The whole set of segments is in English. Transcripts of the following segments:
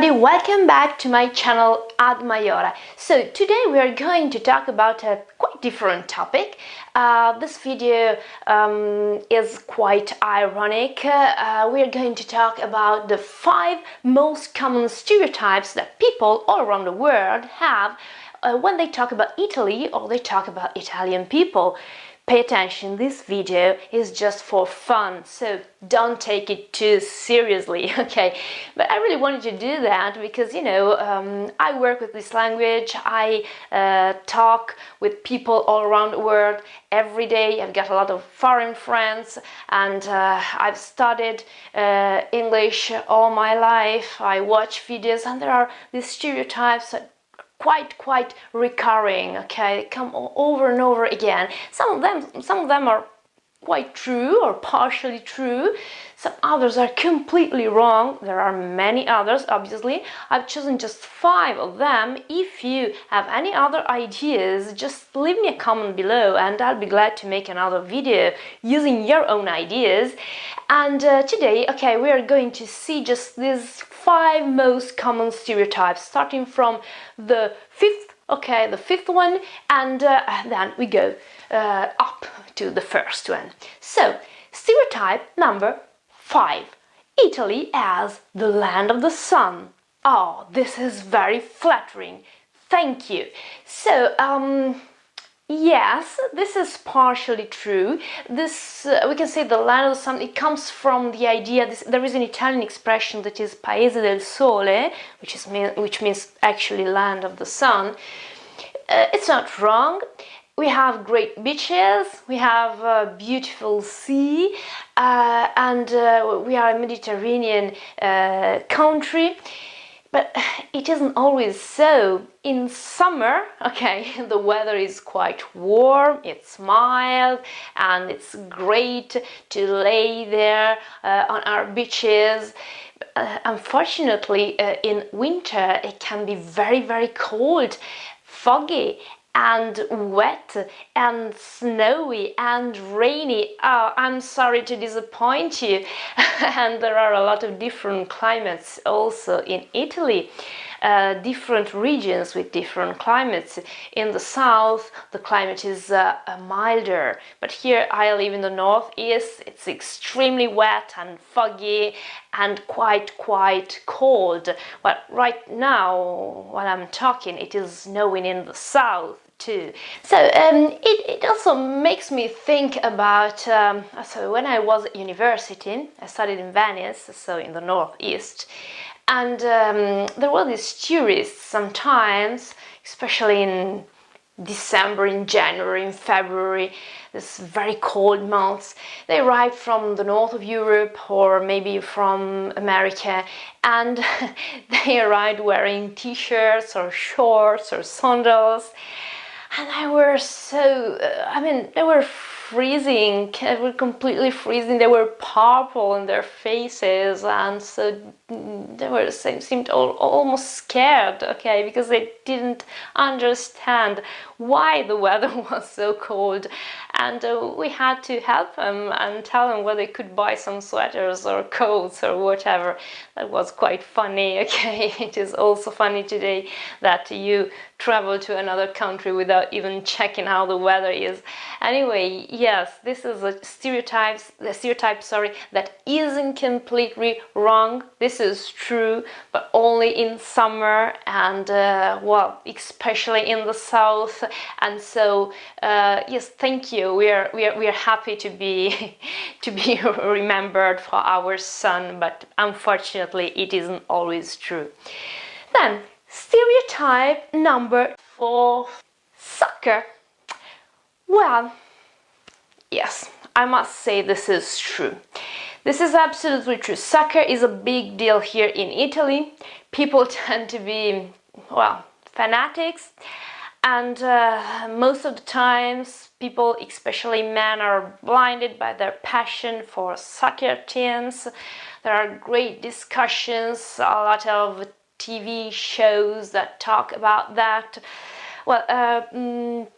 everybody, welcome back to my channel at Maiora. So today we are going to talk about a quite different topic. This video is quite ironic. We are going to talk about the 5 most common stereotypes that people all around the world have when they talk about Italy or they talk about Italian people. Pay attention, this video is just for fun, so don't take it too seriously, okay? But I really wanted to do that because, you know, I work with this language, I talk with people all around the world every day. I've got a lot of foreign friends, and I've studied English all my life. I watch videos, and there are these stereotypes that quite recurring, okay? They come over and over again. Some of them are quite true or partially true. Some others are completely wrong. There are many others, obviously. I've chosen just 5 of them. If you have any other ideas, just leave me a comment below and I'll be glad to make another video using your own ideas. And today, okay, we are going to see just these 5 most common stereotypes, starting from the 5th, okay, the 5th one, and then we go up to the first one. So, stereotype number 5. Italy as the land of the sun. Oh, this is very flattering. Thank you. So, yes, this is partially true. This, we can say the land of the sun, it comes from the idea, there is an Italian expression that is Paese del Sole, which means actually land of the sun. It's not wrong. We have great beaches, we have a beautiful sea, and we are a Mediterranean country. But it isn't always so. In summer, okay, the weather is quite warm, it's mild, and it's great to lay there on our beaches. Unfortunately, in winter, it can be very cold, foggy, and wet and snowy and rainy. Oh, I'm sorry to disappoint you. And there are a lot of different climates also in Italy. Different regions with different climates. In the south, the climate is milder, but here I live in the northeast. It's extremely wet and foggy and quite cold. But right now, while I'm talking, it is snowing in the south too. So it also makes me think about, so when I was at university, I studied in Venice, so in the northeast, and there were these tourists sometimes, especially in December, in January, in February, this very cold months. They arrived from the north of Europe or maybe from America, and they arrived wearing t-shirts or shorts or sandals. And they were so, they were freezing, they were completely freezing, they were purple in their faces, and so they seemed almost scared, okay, because they didn't understand why the weather was so cold. And we had to help them and tell them where they could buy some sweaters or coats or whatever. That was quite funny, okay. It is also funny today that you travel to another country without even checking how the weather is. Anyway, yes, this is a stereotype, that isn't completely wrong. This is true, but only in summer and well, especially in the south. And so yes, thank you. We are happy to be remembered for our sun, but unfortunately it isn't always true. Then stereotype number 4, soccer. Well, yes, I must say this is true. This is absolutely true. Soccer is a big deal here in Italy. People tend to be, well, fanatics, and most of the times people, especially men, are blinded by their passion for soccer teams. There are great discussions, a lot of TV shows that talk about that. Well,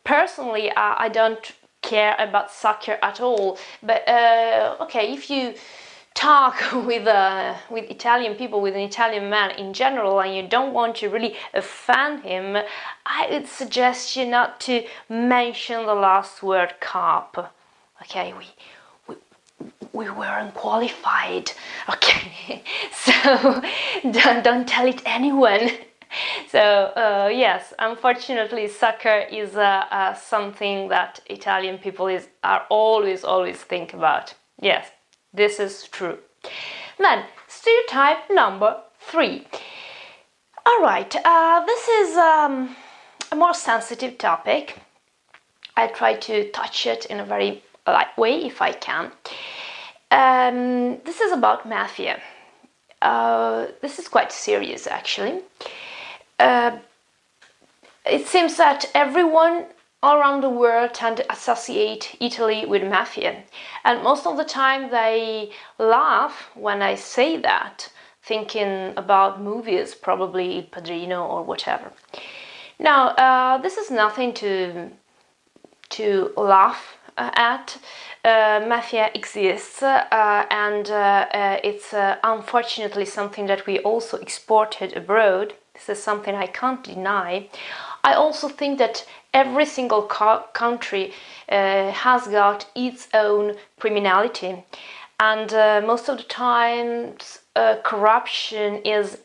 personally, I don't care about soccer at all, but okay, if you talk with Italian people, with an Italian man in general, and you don't want to really offend him, I would suggest you not to mention the last word "carp." Okay, we weren't qualified. Okay, so don't tell it anyone. So yes, unfortunately, soccer is something that Italian people are always think about. Yes, this is true. Then stereotype number 3. All right, this is a more sensitive topic. I try to touch it in a very light way if I can. This is about mafia. This is quite serious, actually. It seems that everyone all around the world tend to associate Italy with mafia, and most of the time they laugh when I say that, thinking about movies, probably Il Padrino or whatever. Now, this is nothing to laugh at. Mafia exists, and it's unfortunately something that we also exported abroad. This is something I can't deny. I also think that every single country has got its own criminality, and most of the times corruption is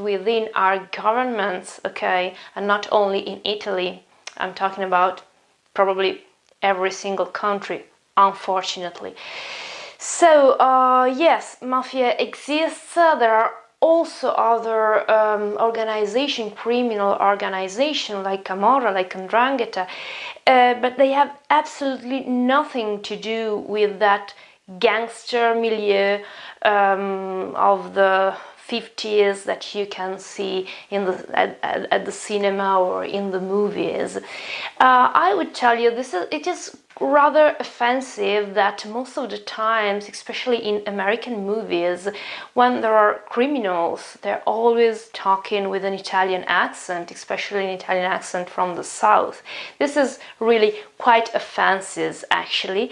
within our governments, okay, and not only in Italy. I'm talking about probably every single country, unfortunately. So yes, mafia exists. There are also other criminal organizations like Camorra, like 'Ndrangheta, but they have absolutely nothing to do with that gangster milieu of the 50s that you can see at the cinema or in the movies. I would tell you it is rather offensive that most of the times, especially in American movies, when there are criminals, they're always talking with an Italian accent, especially an Italian accent from the south. This is really quite offensive, actually.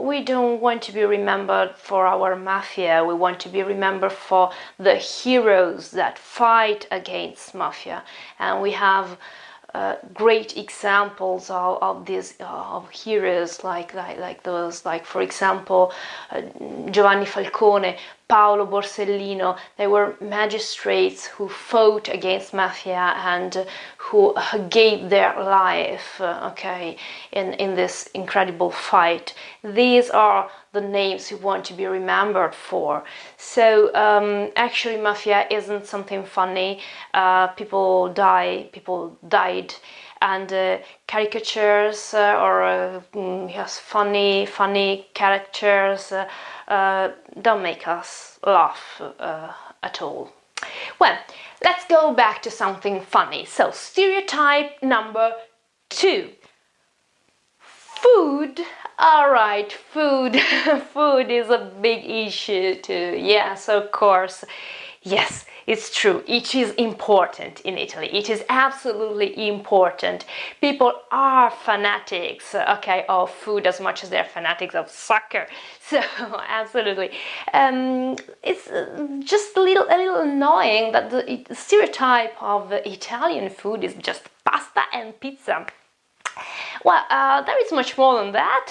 We don't want to be remembered for our mafia. We want to be remembered for the heroes that fight against mafia, and we have great examples of these heroes like those, like for example Giovanni Falcone, Paolo Borsellino. They were magistrates who fought against mafia and who gave their life, in this incredible fight. These are the names you want to be remembered for. So actually mafia isn't something funny. People died, and caricatures or funny characters don't make us laugh at all. Well, let's go back to something funny. So stereotype number 2. Food. All right, food. Food is a big issue too. Yes, of course. Yes, it's true. It is important in Italy. It is absolutely important. People are fanatics, of food as much as they're fanatics of soccer. So, absolutely. It's just a little annoying that the stereotype of Italian food is just pasta and pizza. Well, there is much more than that.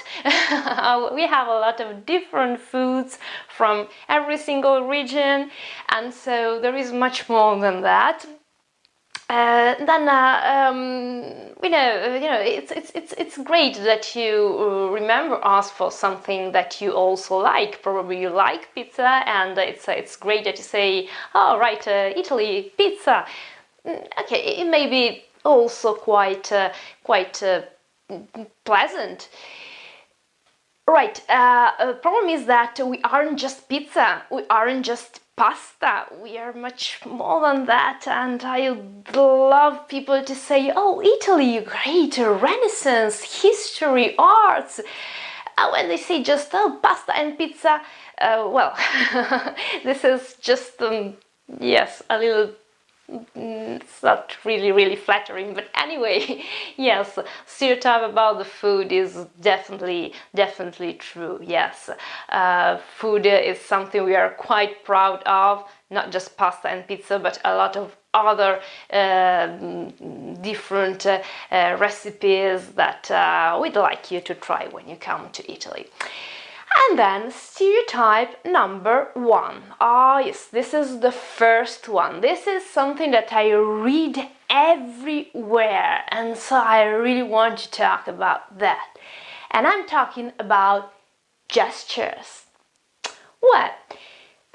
We have a lot of different foods from every single region, and so there is much more than that. It's great that you remember us for something that you also like. Probably you like pizza, and it's great that you say, "Oh, right, Italy, pizza." Okay, it may be also quite pleasant. Right, problem is that we aren't just pizza, we aren't just pasta, we are much more than that, and I would love people to say, "Oh, Italy, great, Renaissance, history, arts." When they say just, "Oh, pasta and pizza," well, this is just, yes, a little It's not really flattering, but anyway, yes, stereotype about the food is definitely true. Yes, food is something we are quite proud of, not just pasta and pizza, but a lot of other different recipes that we'd like you to try when you come to Italy. And then stereotype number 1. Ah, yes, this is the first one. This is something that I read everywhere, and so I really want to talk about that. And I'm talking about gestures. Well,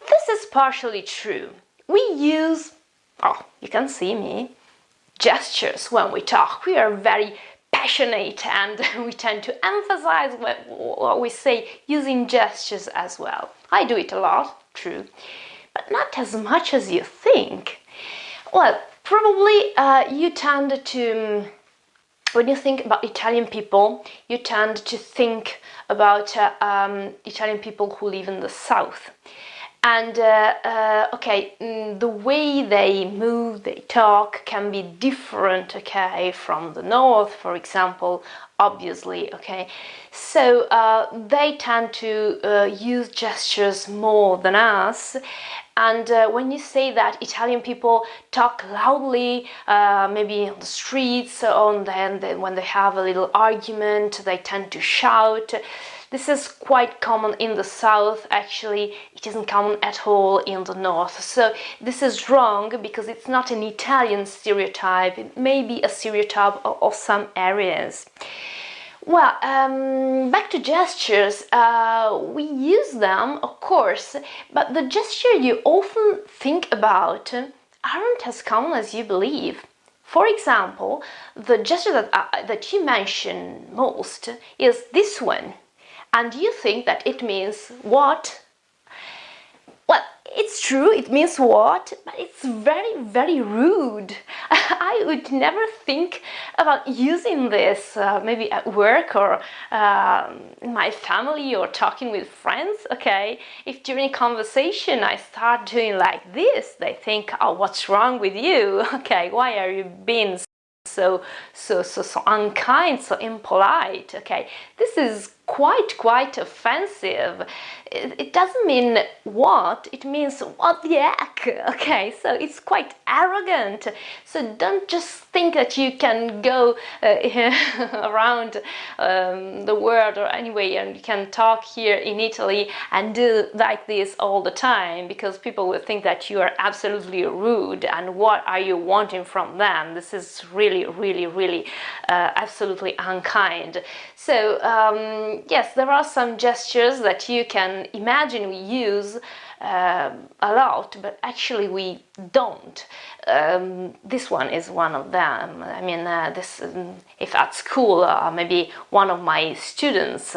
this is partially true. We use, oh, you can see me, gestures when we talk. We are very passionate and we tend to emphasize what we say using gestures as well. I do it a lot, true, but not as much as you think. Well, probably you tend to, when you think about Italian people, you tend to think about Italian people who live in the south. And okay, the way they move, they talk can be different, okay, from the north, for example, obviously, okay. So they tend to use gestures more than us. And when you say that Italian people talk loudly, maybe on the streets, or then when they have a little argument, they tend to shout. This is quite common in the south. Actually, it isn't common at all in the north. So this is wrong because it's not an Italian stereotype. It may be a stereotype of some areas. Well, back to gestures. We use them, of course, but the gesture you often think about aren't as common as you believe. For example, the gesture that you mention most is this one. And you think that it means what? Well, it's true, it means what, but it's very rude. I would never think about using this maybe at work or in my family or talking with friends, okay? If during a conversation I start doing like this, they think, oh, what's wrong with you? Okay, why are you being so unkind, so impolite? Okay, this is quite offensive. It doesn't mean what, it means what the heck, okay? So it's quite arrogant. So don't just think that you can go around the world or anyway, and you can talk here in Italy and do like this all the time, because people will think that you are absolutely rude and what are you wanting from them? This is really absolutely unkind. So yes, there are some gestures that you can imagine we use a lot, but actually we don't. This one is one of them. I mean, if at school maybe one of my students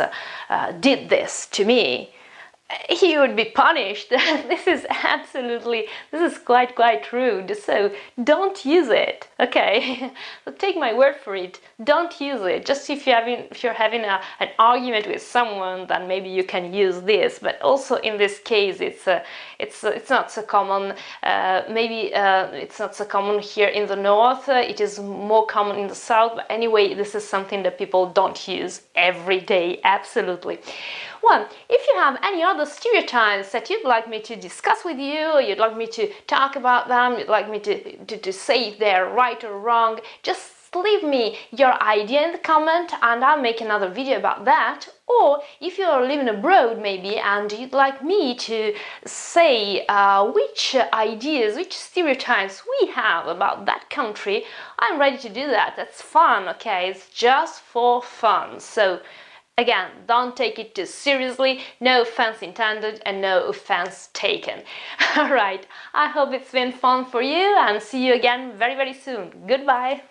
did this to me, he would be punished. This is quite rude, so don't use it, okay? So take my word for it, don't use it. Just if you're having an argument with someone, then maybe you can use this, but also in this case it's not so common. Maybe it's not so common here in the north, it is more common in the south, but anyway, this is something that people don't use every day, absolutely. Well, if you have any other stereotypes that you'd like me to discuss with you, or you'd like me to talk about them, you'd like me to say if they're right or wrong, just leave me your idea in the comment and I'll make another video about that. Or if you're living abroad maybe and you'd like me to say which ideas, which stereotypes we have about that country, I'm ready to do that. That's fun, okay? It's just for fun. So again, don't take it too seriously, no offense intended and no offense taken. Alright, I hope it's been fun for you and see you again very soon. Goodbye!